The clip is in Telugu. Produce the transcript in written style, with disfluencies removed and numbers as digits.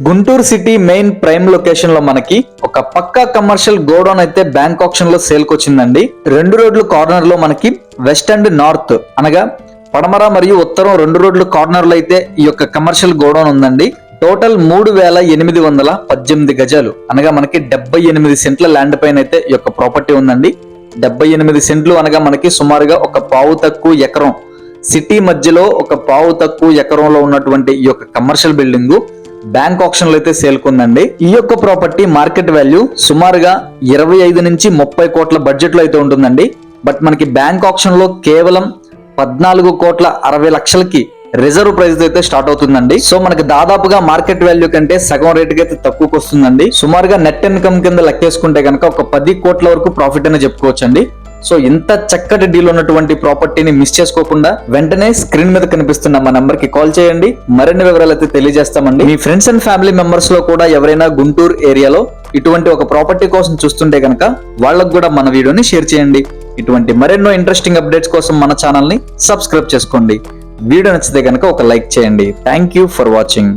Guntur city main prime location లో మనకి ఒక పక్కా కమర్షియల్ గోడౌన్ అయితే బ్యాంక్ ఆప్షన్ లో సేల్ కి వచ్చిందండి. 2 రోడ్లు కార్నర్ లో మనకి వెస్ట్ అండ్ నార్త్ అనగా పడమర మరియు ఉత్తరం 2 రోడ్లు కార్నర్ లో అయితే ఈ యొక్క కమర్షియల్ గోడౌన్ ఉందండి. టోటల్ 3818 గజాలు అనగా మనకి 78 సెంట్ల ల్యాండ్ పైన అయితే ఈ యొక్క ప్రాపర్టీ ఉందండి. 78 సెంట్లు అనగా మనకి సుమారుగా ఒక పావు తక్కువ ఎకరం, సిటీ మధ్యలో ఒక పావు తక్కువ ఎకరంలో ఉన్నటువంటి ఈ యొక్క కమర్షియల్ బిల్డింగ్ బ్యాంక్ ఆప్షన్ లో అయితే సేల్ కుందండి. ఈ యొక్క ప్రాపర్టీ మార్కెట్ వాల్యూ సుమారుగా 25 నుంచి 30 కోట్ల బడ్జెట్ లో అయితే ఉంటుందండి. బట్ మనకి బ్యాంక్ ఆప్షన్ లో కేవలం 14,60,00,000కి రిజర్వ్ ప్రైస్ అయితే స్టార్ట్ అవుతుందండి. సో మనకి దాదాపుగా మార్కెట్ వాల్యూ కంటే సగం రేటుకి అయితే తక్కువకి వస్తుందండి. సుమారుగా నెట్ ఇన్కమ్ కింద లెక్కేసుకుంటే కనుక ఒక 10 కోట్ల వరకు ప్రాఫిట్ అని చెప్పుకోవచ్చండి. సో ఇంత చక్కటి డీల్ ఉన్నటువంటి ప్రాపర్టీని మిస్ చేసుకోకుండా వెంటనే స్క్రీన్ మీద కనిపిస్తున్న మా నంబర్ కి కాల్ చేయండి. మరిన్ని వివరాలు అయితే తెలియజేస్తామండి. మీ ఫ్రెండ్స్ అండ్ ఫ్యామిలీ మెంబర్స్ లో కూడా ఎవరైనా గుంటూరు ఏరియాలో ఇటువంటి ఒక ప్రాపర్టీ కోసం చూస్తుంటే కనుక వాళ్ళకు కూడా మన వీడియోని షేర్ చేయండి. ఇటువంటి మరెన్నో ఇంట్రెస్టింగ్ అప్డేట్స్ కోసం మన ఛానల్ ని సబ్స్క్రైబ్ చేసుకోండి. వీడియో నచ్చితే కనుక ఒక లైక్ చేయండి. Thank you for watching.